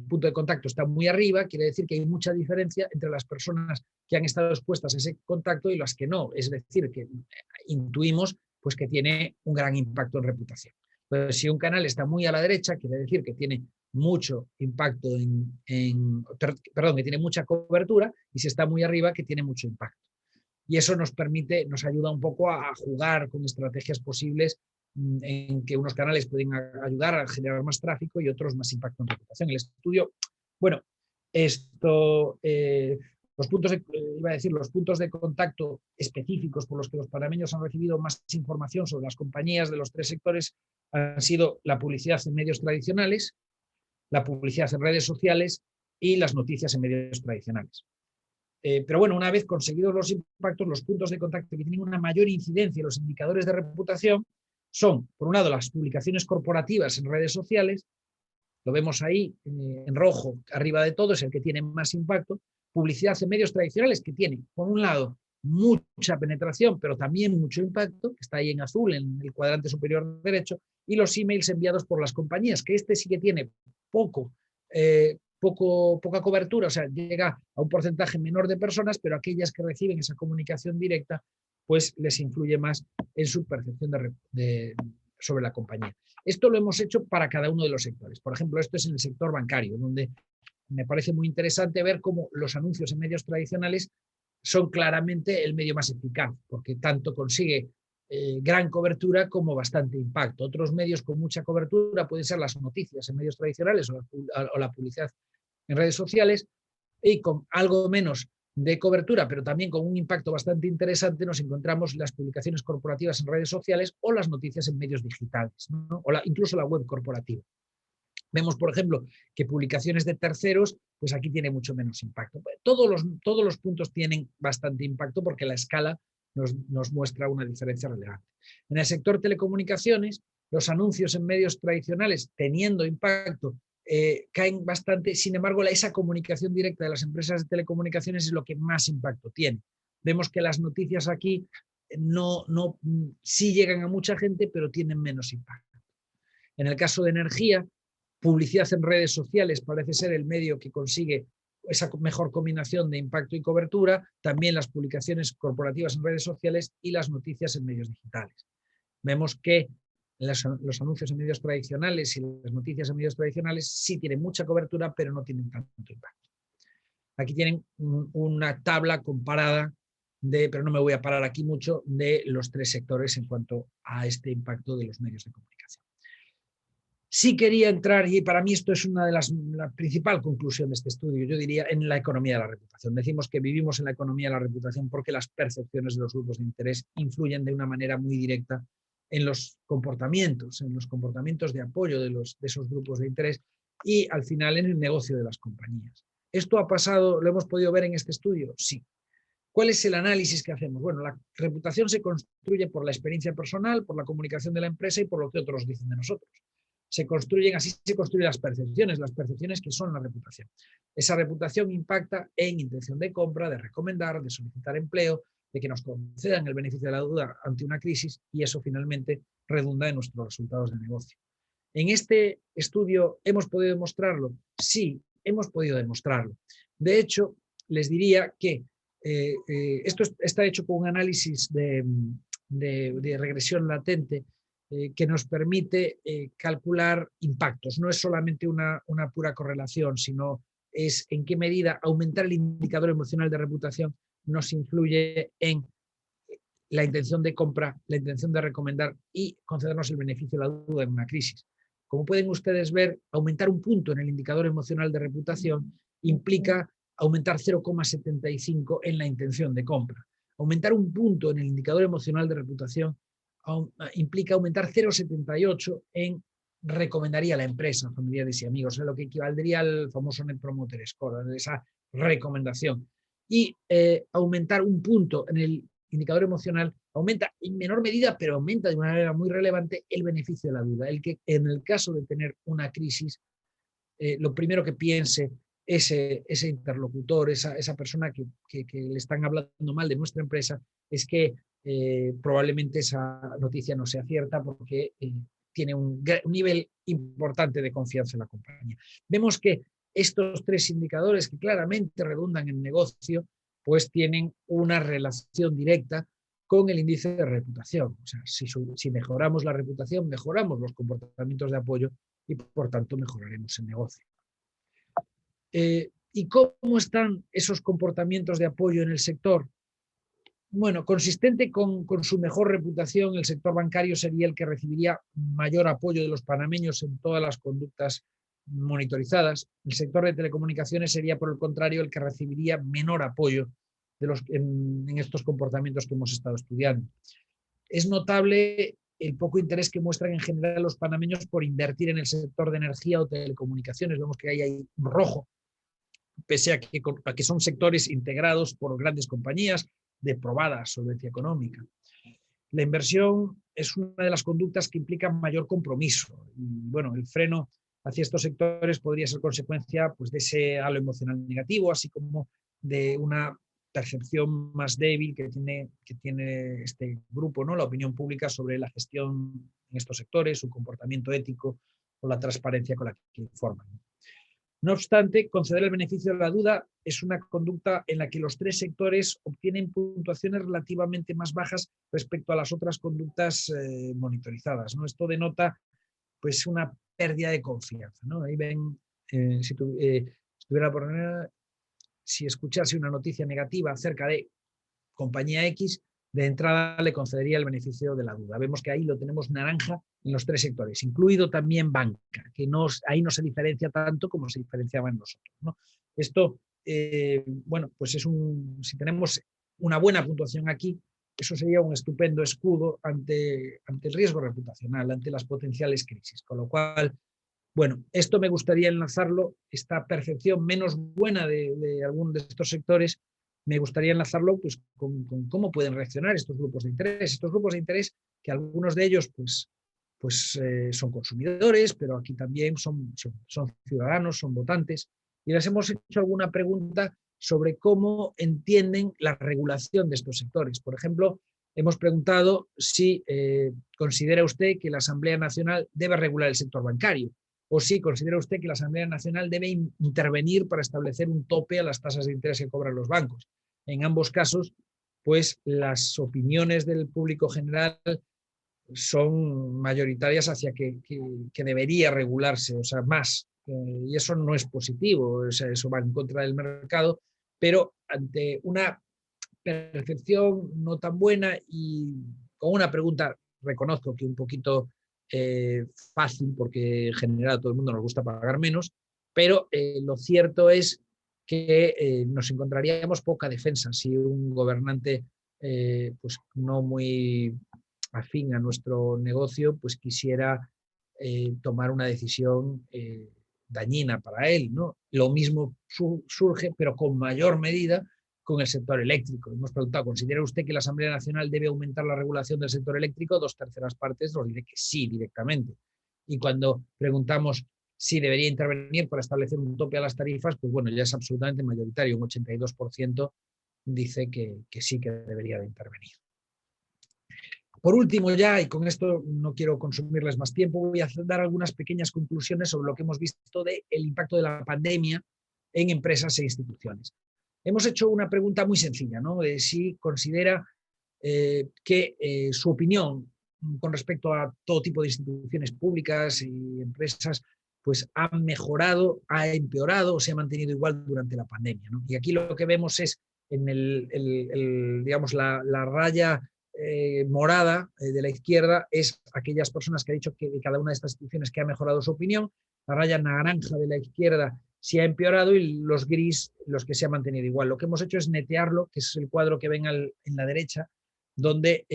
C: punto de contacto está muy arriba, quiere decir que hay mucha diferencia entre las personas que han estado expuestas a ese contacto y las que no. Es decir, que intuimos pues, que tiene un gran impacto en reputación. Entonces, si un canal está muy a la derecha, quiere decir que tiene mucho impacto que tiene mucha cobertura, y si está muy arriba, que tiene mucho impacto. Y eso nos ayuda un poco a jugar con estrategias posibles en que unos canales pueden ayudar a generar más tráfico y otros más impacto en reputación. El estudio, bueno, los puntos de contacto específicos por los que los panameños han recibido más información sobre las compañías de los tres sectores han sido la publicidad en medios tradicionales, la publicidad en redes sociales y las noticias en medios tradicionales. Pero bueno, una vez conseguidos los impactos, los puntos de contacto que tienen una mayor incidencia en los indicadores de reputación son, por un lado, las publicaciones corporativas en redes sociales, lo vemos ahí en rojo, arriba de todo, es el que tiene más impacto. Publicidad en medios tradicionales, que tiene, por un lado, mucha penetración, pero también mucho impacto, que está ahí en azul, en el cuadrante superior derecho, y los emails enviados por las compañías, que sí que tiene poca cobertura, o sea, llega a un porcentaje menor de personas, pero aquellas que reciben esa comunicación directa, pues les influye más en su percepción sobre la compañía. Esto lo hemos hecho para cada uno de los sectores. Por ejemplo, esto es en el sector bancario, donde me parece muy interesante ver cómo los anuncios en medios tradicionales son claramente el medio más eficaz, porque tanto consigue gran cobertura como bastante impacto. Otros medios con mucha cobertura pueden ser las noticias en medios tradicionales o la publicidad en redes sociales, y con algo menos de cobertura, pero también con un impacto bastante interesante, nos encontramos las publicaciones corporativas en redes sociales o las noticias en medios digitales, ¿no? Incluso la web corporativa. Vemos, por ejemplo, que publicaciones de terceros, pues aquí tiene mucho menos impacto. Todos los puntos tienen bastante impacto porque la escala nos muestra una diferencia relevante. En el sector telecomunicaciones, los anuncios en medios tradicionales, teniendo impacto, caen bastante. Sin embargo, esa comunicación directa de las empresas de telecomunicaciones es lo que más impacto tiene. Vemos que las noticias aquí sí llegan a mucha gente, pero tienen menos impacto. En el caso de energía, publicidad en redes sociales parece ser el medio que consigue esa mejor combinación de impacto y cobertura, también las publicaciones corporativas en redes sociales y las noticias en medios digitales. Vemos que los anuncios en medios tradicionales y las noticias en medios tradicionales sí tienen mucha cobertura, pero no tienen tanto impacto. Aquí tienen una tabla comparada, pero no me voy a parar aquí mucho, de los tres sectores en cuanto a este impacto de los medios de comunicación. Sí quería entrar, y para mí esto es la principal conclusión de este estudio, yo diría, en la economía de la reputación. Decimos que vivimos en la economía de la reputación porque las percepciones de los grupos de interés influyen de una manera muy directa en los comportamientos de apoyo de esos grupos de interés y al final en el negocio de las compañías. ¿Esto ha pasado, lo hemos podido ver en este estudio? Sí. ¿Cuál es el análisis que hacemos? Bueno, la reputación se construye por la experiencia personal, por la comunicación de la empresa y por lo que otros dicen de nosotros. Así se construyen las percepciones que son la reputación. Esa reputación impacta en intención de compra, de recomendar, de solicitar empleo, de que nos concedan el beneficio de la duda ante una crisis, y eso finalmente redunda en nuestros resultados de negocio. ¿En este estudio hemos podido demostrarlo? Sí, hemos podido demostrarlo. De hecho, les diría que esto está hecho con un análisis de regresión latente que nos permite calcular impactos. No es solamente una pura correlación, sino es en qué medida aumentar el indicador emocional de reputación nos influye en la intención de compra, la intención de recomendar y concedernos el beneficio de la duda en una crisis. Como pueden ustedes ver, aumentar un punto en el indicador emocional de reputación implica aumentar 0,75 en la intención de compra. Aumentar un punto en el indicador emocional de reputación implica aumentar 0,78 en recomendaría a la empresa, familiares y amigos, lo que equivaldría al famoso Net Promoter Score, esa recomendación. Y aumentar un punto en el indicador emocional aumenta en menor medida, pero aumenta de una manera muy relevante el beneficio de la duda. El que en el caso de tener una crisis, lo primero que piense ese interlocutor, esa persona que le están hablando mal de nuestra empresa, es que probablemente esa noticia no sea cierta porque tiene un nivel importante de confianza en la compañía. Vemos que estos tres indicadores que claramente redundan en negocio, pues tienen una relación directa con el índice de reputación. O sea, si mejoramos la reputación, mejoramos los comportamientos de apoyo y por tanto mejoraremos el negocio. ¿Y cómo están esos comportamientos de apoyo en el sector? Bueno, consistente con su mejor reputación, el sector bancario sería el que recibiría mayor apoyo de los panameños en todas las conductas monitorizadas. El sector de telecomunicaciones sería, por el contrario, el que recibiría menor apoyo en estos comportamientos que hemos estado estudiando. Es notable el poco interés que muestran en general los panameños por invertir en el sector de energía o telecomunicaciones. Vemos que ahí hay un rojo, pese a que son sectores integrados por grandes compañías de probada solvencia económica. La inversión es una de las conductas que implican mayor compromiso. Y bueno, el freno hacia estos sectores podría ser consecuencia pues, de ese halo emocional negativo, así como de una percepción más débil que tiene este grupo, ¿no? La opinión pública sobre la gestión en estos sectores, su comportamiento ético o la transparencia con la que informan. No obstante, conceder el beneficio de la duda es una conducta en la que los tres sectores obtienen puntuaciones relativamente más bajas respecto a las otras conductas monitorizadas, ¿no? Esto denota pues, una pérdida de confianza, ¿no? Ahí ven, si escuchase una noticia negativa acerca de compañía X, de entrada le concedería el beneficio de la duda. Vemos que ahí lo tenemos naranja en los tres sectores, incluido también banca, que ahí no se diferencia tanto como se diferenciaba en nosotros, ¿no? Esto, bueno, pues si tenemos una buena puntuación aquí, eso sería un estupendo escudo ante el riesgo reputacional, ante las potenciales crisis. Con lo cual, bueno, esto me gustaría enlazarlo, esta percepción menos buena de algunos de estos sectores, me gustaría enlazarlo pues, con cómo pueden reaccionar estos grupos de interés. Estos grupos de interés, que algunos de ellos son consumidores, pero aquí también son ciudadanos, son votantes, y les hemos hecho alguna pregunta sobre cómo entienden la regulación de estos sectores. Por ejemplo, hemos preguntado si considera usted que la Asamblea Nacional debe regular el sector bancario, o si considera usted que la Asamblea Nacional debe intervenir para establecer un tope a las tasas de interés que cobran los bancos. En ambos casos, pues las opiniones del público general son mayoritarias hacia que debería regularse, o sea, más. Y eso no es positivo, o sea, eso va en contra del mercado, pero ante una percepción no tan buena y con una pregunta, reconozco que un poquito fácil, porque en general a todo el mundo nos gusta pagar menos, pero lo cierto es que nos encontraríamos poca defensa si un gobernante pues no muy afín a nuestro negocio pues quisiera tomar una decisión dañina para él, ¿no? Lo mismo surge, pero con mayor medida, con el sector eléctrico. Hemos preguntado, ¿considera usted que la Asamblea Nacional debe aumentar la regulación del sector eléctrico? 2/3 partes nos dice que sí, directamente. Y cuando preguntamos si debería intervenir para establecer un tope a las tarifas, pues bueno, ya es absolutamente mayoritario. Un 82% dice que sí que debería de intervenir. Por último ya, y con esto no quiero consumirles más tiempo, voy a dar algunas pequeñas conclusiones sobre lo que hemos visto del impacto de la pandemia en empresas e instituciones. Hemos hecho una pregunta muy sencilla, ¿no? De si considera que su opinión con respecto a todo tipo de instituciones públicas y empresas pues ha mejorado, ha empeorado o se ha mantenido igual durante la pandemia, ¿no? Y aquí lo que vemos es en digamos, la raya morada de la izquierda es aquellas personas que ha dicho que de cada una de estas instituciones que ha mejorado su opinión, la raya naranja de la izquierda se ha empeorado y los gris los que se ha mantenido igual. Lo que hemos hecho es netearlo, que es el cuadro que ven en la derecha, donde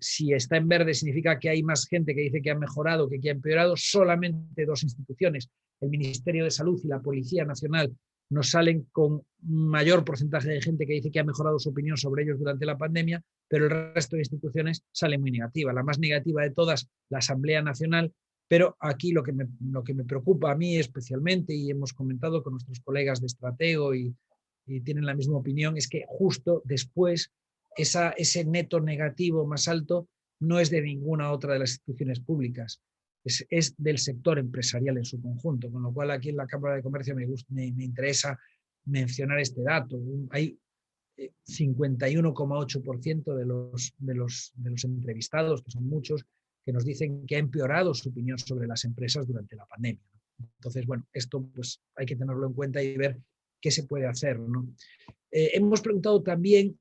C: si está en verde significa que hay más gente que dice que ha mejorado que ha empeorado. Solamente 2 instituciones, el Ministerio de Salud y la Policía Nacional, nos salen con mayor porcentaje de gente que dice que ha mejorado su opinión sobre ellos durante la pandemia, pero el resto de instituciones sale muy negativa. La más negativa de todas, la Asamblea Nacional, pero aquí lo que me preocupa a mí especialmente, y hemos comentado con nuestros colegas de Stratego y tienen la misma opinión, es que justo después ese neto negativo más alto no es de ninguna otra de las instituciones públicas, es del sector empresarial en su conjunto, con lo cual aquí en la Cámara de Comercio me interesa mencionar este dato. Hay 51,8% de los entrevistados, que son muchos, que nos dicen que ha empeorado su opinión sobre las empresas durante la pandemia. Entonces, bueno, esto pues hay que tenerlo en cuenta y ver qué se puede hacer, ¿no? Hemos preguntado también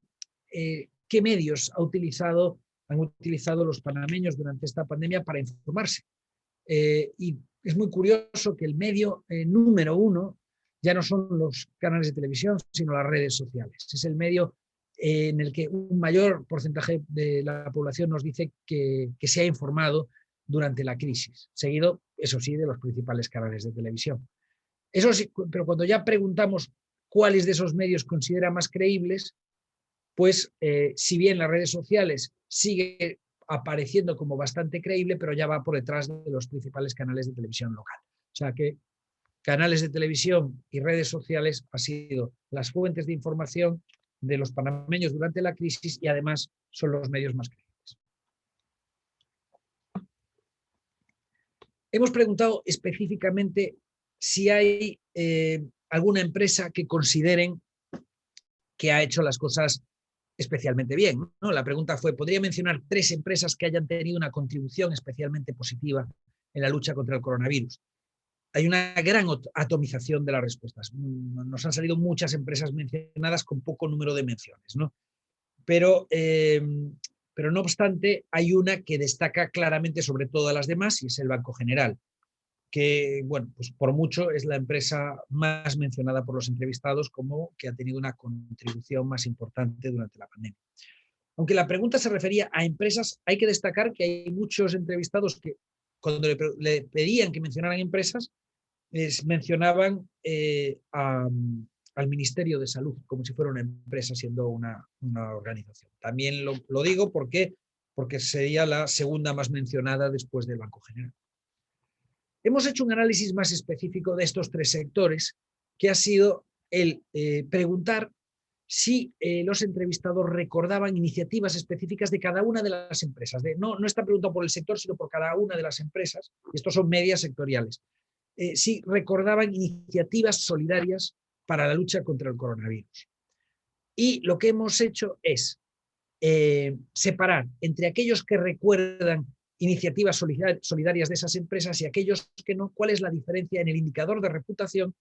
C: qué medios han utilizado los panameños durante esta pandemia para informarse. Y es muy curioso que el medio número 1 ya no son los canales de televisión, sino las redes sociales. Es el medio en el que un mayor porcentaje de la población nos dice que se ha informado durante la crisis, seguido, eso sí, de los principales canales de televisión. Eso sí, pero cuando ya preguntamos cuáles de esos medios considera más creíbles, pues si bien las redes sociales sigue apareciendo como bastante creíble, pero ya va por detrás de los principales canales de televisión local. O sea que canales de televisión y redes sociales han sido las fuentes de información de los panameños durante la crisis y además son los medios más creíbles. Hemos preguntado específicamente si hay alguna empresa que consideren que ha hecho las cosas especialmente bien, ¿no? La pregunta fue, ¿podría mencionar 3 empresas que hayan tenido una contribución especialmente positiva en la lucha contra el coronavirus? Hay una gran atomización de las respuestas. Nos han salido muchas empresas mencionadas con poco número de menciones, ¿no? Pero no obstante, hay una que destaca claramente sobre todas las demás y es el Banco General, que, bueno, pues por mucho es la empresa más mencionada por los entrevistados como que ha tenido una contribución más importante durante la pandemia. Aunque la pregunta se refería a empresas, hay que destacar que hay muchos entrevistados que cuando le pedían que mencionaran empresas, mencionaban al Ministerio de Salud como si fuera una empresa siendo una organización. También lo digo porque sería la segunda más mencionada después del Banco General. Hemos hecho un análisis más específico de estos 3 sectores, que ha sido el preguntar si los entrevistados recordaban iniciativas específicas de cada una de las empresas. No está preguntado por el sector, sino por cada una de las empresas. Estos son medias sectoriales. Si recordaban iniciativas solidarias para la lucha contra el coronavirus. Y lo que hemos hecho es separar entre aquellos que recuerdan iniciativas solidarias de esas empresas y aquellos que no, cuál es la diferencia en el indicador de reputación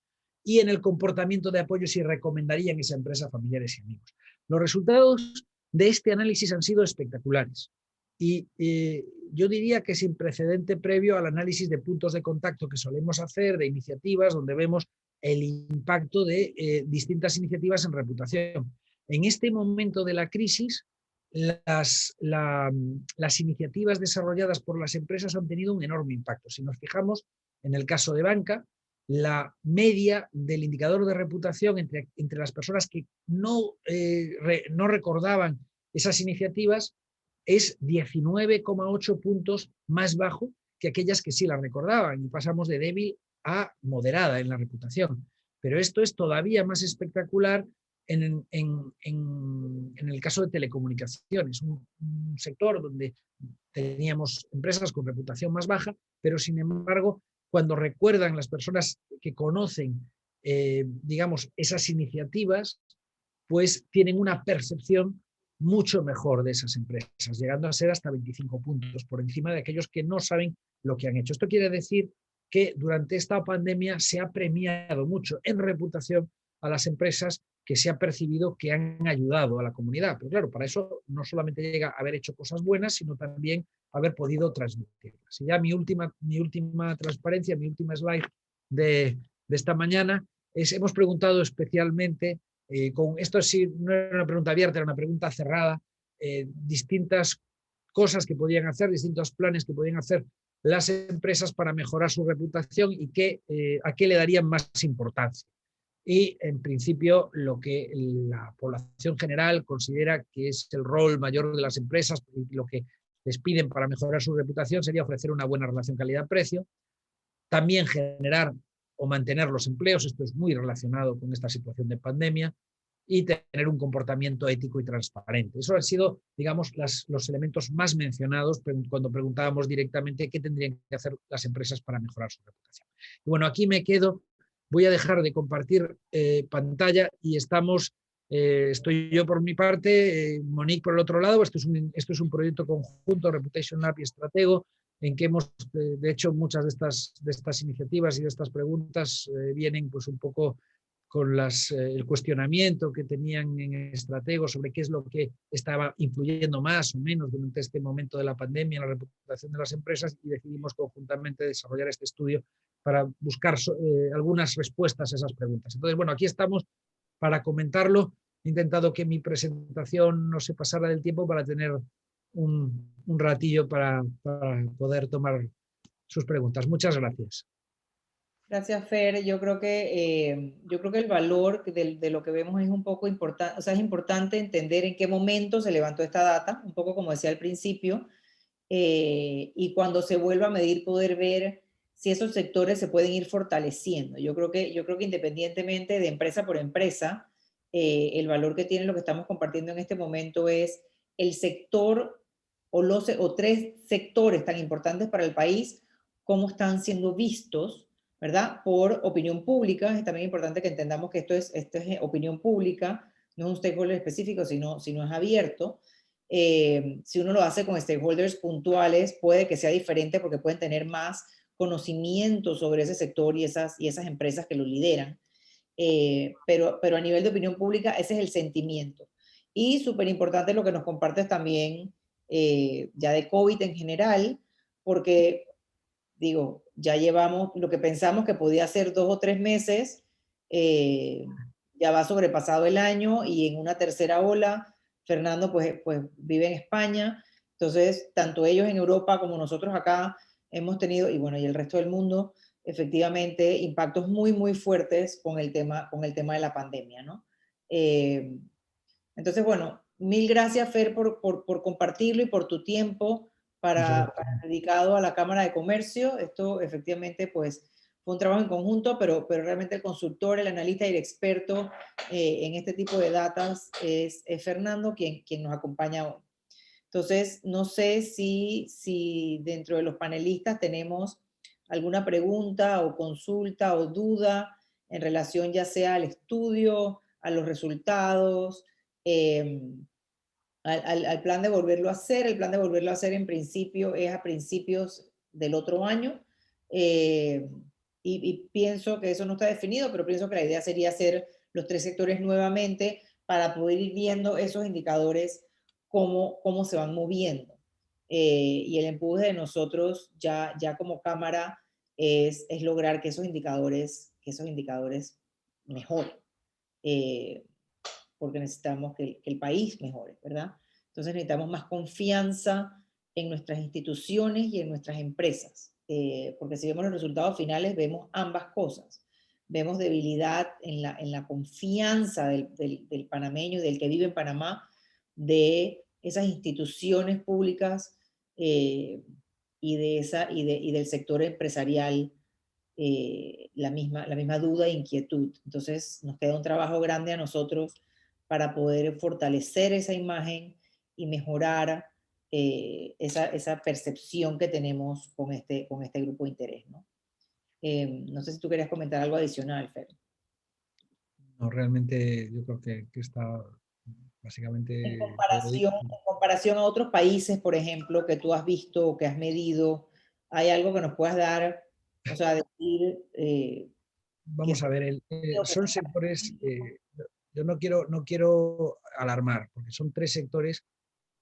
C: y en el comportamiento de apoyo si recomendarían esa empresa a familiares y amigos. Los resultados de este análisis han sido espectaculares y yo diría que sin precedente previo al análisis de puntos de contacto que solemos hacer, de iniciativas donde vemos el impacto de distintas iniciativas en reputación. En este momento de la crisis, las iniciativas desarrolladas por las empresas han tenido un enorme impacto. Si nos fijamos en el caso de banca, la media del indicador de reputación entre las personas que no recordaban esas iniciativas es 19,8 puntos más bajo que aquellas que sí las recordaban, y pasamos de débil a moderada en la reputación. Pero esto es todavía más espectacular en el caso de telecomunicaciones, un sector donde teníamos empresas con reputación más baja, pero sin embargo, cuando recuerdan las personas que conocen, digamos, esas iniciativas, pues tienen una percepción mucho mejor de esas empresas, llegando a ser hasta 25 puntos por encima de aquellos que no saben lo que han hecho. Esto quiere decir que durante esta pandemia se ha premiado mucho en reputación a las empresas que se ha percibido que han ayudado a la comunidad. Pero claro, para eso no solamente llega a haber hecho cosas buenas, sino también haber podido transmitirlas. Y ya mi última transparencia, mi última slide de esta mañana es, hemos preguntado especialmente, esto sí no era una pregunta abierta, era una pregunta cerrada, distintas cosas que podían hacer, distintos planes que podían hacer las empresas para mejorar su reputación y a qué le darían más importancia. Y en principio lo que la población general considera que es el rol mayor de las empresas y lo que les piden para mejorar su reputación sería ofrecer una buena relación calidad-precio, también generar o mantener los empleos, esto es muy relacionado con esta situación de pandemia, y tener un comportamiento ético y transparente. Eso han sido, digamos, los elementos más mencionados cuando preguntábamos directamente qué tendrían que hacer las empresas para mejorar su reputación. Y bueno, aquí me quedo, voy a dejar de compartir pantalla y estoy yo por mi parte, Monique por el otro lado. Esto es un proyecto conjunto, Reputation Lab y Estratego, en que hemos, de hecho, muchas de estas iniciativas y de estas preguntas vienen pues un poco con el cuestionamiento que tenían en Estratego sobre qué es lo que estaba influyendo más o menos durante este momento de la pandemia en la reputación de las empresas, y decidimos conjuntamente desarrollar este estudio para buscar algunas respuestas a esas preguntas. Entonces, bueno, aquí estamos para comentarlo. He intentado que mi presentación no se pasara del tiempo para tener un ratillo para poder tomar sus preguntas. Muchas gracias.
B: Gracias, Fer. Yo creo que el valor de lo que vemos es un poco importante, o sea, es importante entender en qué momento se levantó esta data, un poco como decía al principio, y cuando se vuelva a medir poder ver si esos sectores se pueden ir fortaleciendo. Yo creo que independientemente de empresa por empresa, el valor que tiene lo que estamos compartiendo en este momento es el sector o tres sectores tan importantes para el país, cómo están siendo vistos, ¿verdad? Por opinión pública. Es también importante que entendamos que esto es opinión pública, no es un stakeholder específico, sino es abierto. Si uno lo hace con stakeholders puntuales, puede que sea diferente porque pueden tener más conocimiento sobre ese sector y esas empresas que lo lideran. Pero a nivel de opinión pública, ese es el sentimiento. Y súper importante lo que nos compartes también, ya de COVID en general, porque, digo, ya llevamos lo que pensamos que podía ser 2 o 3 meses, ya va sobrepasado el año, y en una tercera ola, Fernando pues vive en España, entonces tanto ellos en Europa como nosotros acá hemos tenido, y bueno, y el resto del mundo, efectivamente, impactos muy, muy fuertes con el tema de la pandemia, ¿no? Entonces, bueno, mil gracias, Fer, por compartirlo y por tu tiempo dedicado a la Cámara de Comercio. Esto efectivamente, pues, fue un trabajo en conjunto, pero realmente el consultor, el analista y el experto en este tipo de datas es Fernando, quien nos acompaña hoy. Entonces, no sé si dentro de los panelistas tenemos alguna pregunta o consulta o duda en relación ya sea al estudio, a los resultados, al plan de volverlo a hacer. El plan de volverlo a hacer en principio es a principios del otro año, y pienso que eso no está definido, pero pienso que la idea sería hacer los 3 sectores nuevamente para poder ir viendo esos indicadores, cómo se van moviendo. Y el empuje de nosotros ya como cámara es lograr que esos indicadores mejoren. Porque necesitamos que el país mejore, ¿verdad? Entonces necesitamos más confianza en nuestras instituciones y en nuestras empresas. porque si vemos los resultados finales, vemos ambas cosas. Vemos debilidad en la confianza del panameño y del que vive en Panamá, de esas instituciones públicas y del sector empresarial, la misma duda e inquietud. Entonces nos queda un trabajo grande a nosotros para poder fortalecer esa imagen y mejorar esa percepción que tenemos con este grupo de interés, ¿no? No sé si tú querías comentar algo adicional, Fer.
C: No, realmente yo creo que está básicamente
B: En
C: todo dicho.
B: comparación a otros países, por ejemplo, que tú has visto o que has medido, ¿hay algo que nos puedas dar, o sea, decir
C: Vamos a ver, son sectores, yo no quiero alarmar, porque son tres sectores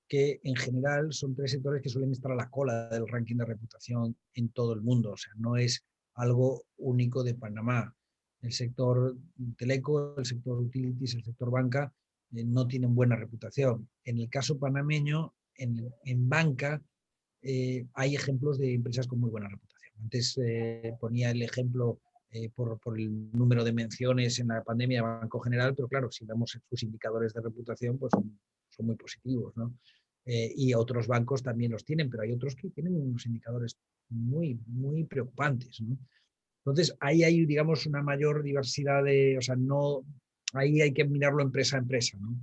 C: que en general son tres sectores que suelen estar a la cola del ranking de reputación en todo el mundo, o sea, no es algo único de Panamá. El sector teleco, el sector utilities, el sector banca no tienen buena reputación. En el caso panameño, en banca, hay ejemplos de empresas con muy buena reputación. Antes ponía el ejemplo por el número de menciones en la pandemia de Banco General, pero claro, si vemos sus indicadores de reputación, pues son muy positivos, ¿no? Y otros bancos también los tienen, pero hay otros que tienen unos indicadores muy, muy preocupantes, ¿no? Entonces, ahí hay, digamos, una mayor diversidad o sea, no, ahí hay que mirarlo empresa a empresa, ¿no?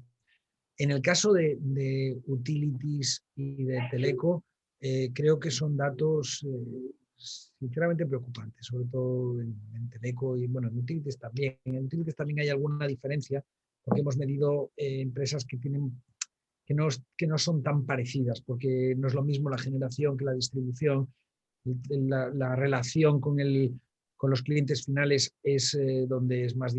C: En el caso de utilities y de teleco, creo que son datos sinceramente preocupantes, sobre todo en teleco y bueno, en utilities también. En utilities también hay alguna diferencia, porque hemos medido empresas que no son tan parecidas, porque no es lo mismo la generación que la distribución, la relación con los clientes finales es donde es más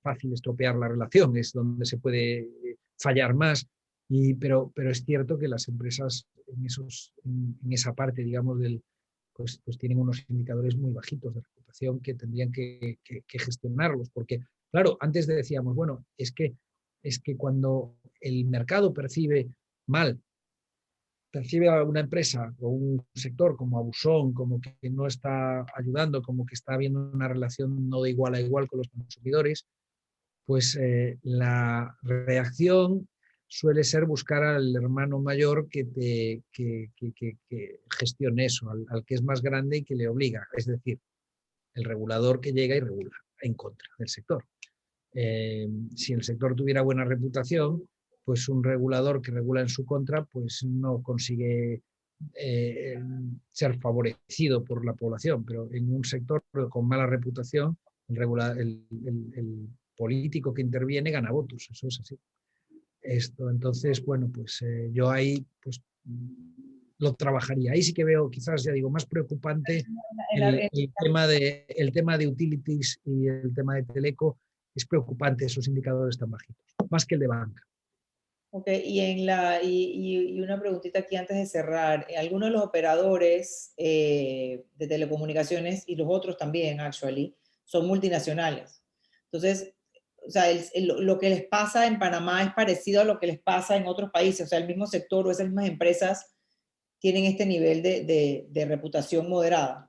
C: fácil estropear la relación, es donde se puede fallar más, pero es cierto que las empresas en esa parte, digamos, pues tienen unos indicadores muy bajitos de reputación que tendrían que gestionarlos, porque claro, antes decíamos, bueno, es que cuando el mercado percibe a una empresa o un sector como abusón, como que no está ayudando, como que está habiendo una relación no de igual a igual con los consumidores, pues la reacción suele ser buscar al hermano mayor que gestione eso, al que es más grande y que le obliga, es decir, el regulador que llega y regula en contra del sector. Si el sector tuviera buena reputación, pues un regulador que regula en su contra, pues no consigue ser favorecido por la población, pero en un sector con mala reputación, el político que interviene gana votos, eso es así. Entonces, bueno, pues yo ahí pues, lo trabajaría. Ahí sí que veo quizás, ya digo, más preocupante el tema de utilities y el tema de teleco. Es preocupante esos indicadores tan bajitos, más que el de banca.
B: Ok, y una preguntita aquí antes de cerrar. Algunos de los operadores de telecomunicaciones y los otros también, actually, son multinacionales. Entonces, o sea, lo que les pasa en Panamá es parecido a lo que les pasa en otros países. O sea, el mismo sector o esas mismas empresas tienen este nivel de reputación moderada.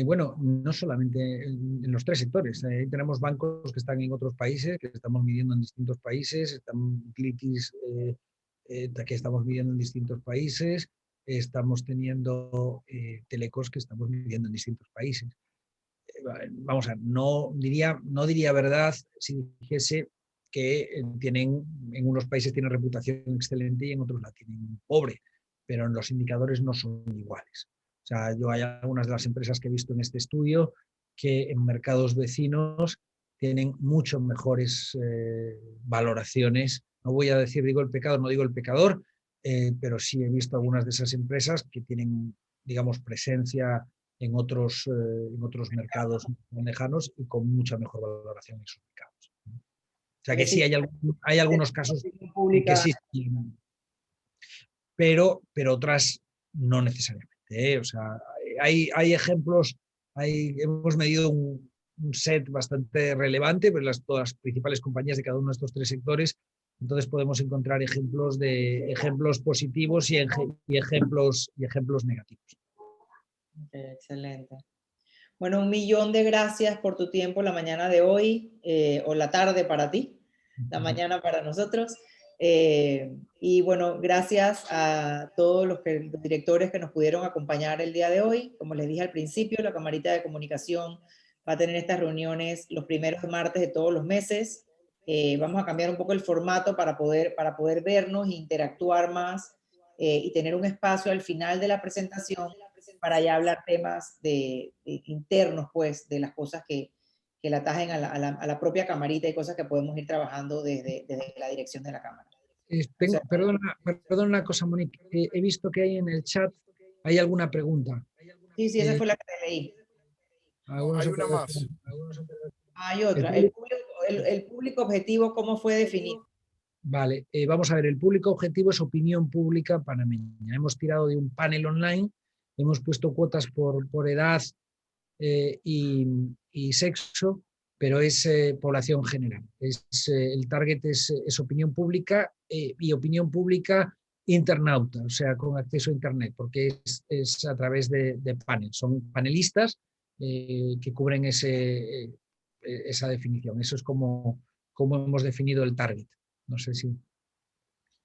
C: Bueno, no solamente en los tres sectores. Tenemos bancos que están en otros países, que estamos midiendo en distintos países, están utilities que estamos midiendo en distintos países, estamos teniendo telecos que estamos midiendo en distintos países. Vamos a ver, no diría verdad si dijese que en unos países tienen reputación excelente y en otros la tienen pobre, pero los indicadores no son iguales. O sea, hay algunas de las empresas que he visto en este estudio que en mercados vecinos tienen mucho mejores valoraciones. No voy a decir digo el pecado, no digo el pecador, pero sí he visto algunas de esas empresas que tienen, digamos, presencia en otros mercados lejanos y con mucha mejor valoración en esos mercados. O sea que sí, hay algunos casos en que sí, pero otras no necesariamente. O sea, hay ejemplos, hemos medido un set bastante relevante, pero todas las principales compañías de cada uno de estos tres sectores, entonces podemos encontrar ejemplos positivos y ejemplos negativos.
B: Ok, excelente. Bueno, 1.000.000 de gracias por tu tiempo la mañana de hoy, o la tarde para ti, la mañana para nosotros. Y bueno, gracias a todos los directores que nos pudieron acompañar el día de hoy. Como les dije al principio, la Camarita de Comunicación va a tener estas reuniones los primeros martes de todos los meses. Vamos a cambiar un poco el formato para poder vernos e interactuar más, y tener un espacio al final de la presentación para ya hablar temas internos, pues, de las cosas que le atajen a la propia camarita y cosas que podemos ir trabajando desde la dirección de la cámara. O sea,
C: Perdona una cosa, Monique. He visto que hay en el chat, hay alguna pregunta.
B: sí, esa fue la que te leí.
C: Algunos
E: Hay una más.
B: Hay otra. El público objetivo, ¿cómo fue definido?
C: Vale, vamos a ver, el público objetivo es opinión pública panameña. Hemos tirado de un panel online, hemos puesto cuotas por edad y sexo, pero es población general. El target es opinión pública y opinión pública internauta, o sea, con acceso a Internet, porque es a través de panel. Son panelistas que cubren esa definición. Eso es como hemos definido el target. No sé si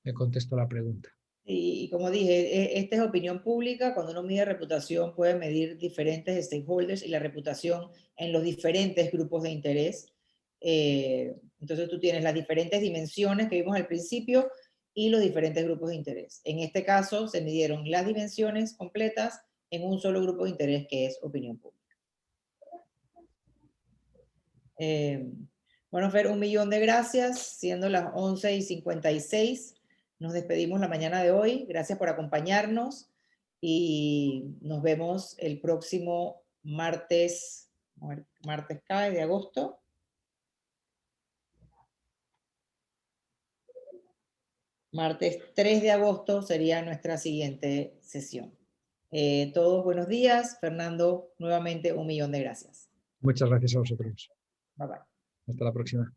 C: me contesto la pregunta.
B: Y como dije, esta es opinión pública. Cuando uno mide reputación, puede medir diferentes stakeholders y la reputación en los diferentes grupos de interés. Entonces tú tienes las diferentes dimensiones que vimos al principio y los diferentes grupos de interés. En este caso se midieron las dimensiones completas en un solo grupo de interés, que es opinión pública. Bueno, Fer, 1.000.000 de gracias, siendo las 11:56. Nos despedimos la mañana de hoy. Gracias por acompañarnos y nos vemos el próximo martes, martes cae de agosto. Martes 3 de agosto sería nuestra siguiente sesión. Todos buenos días. Fernando, nuevamente 1.000.000 de gracias.
C: Muchas gracias a vosotros.
B: Bye bye.
C: Hasta la próxima.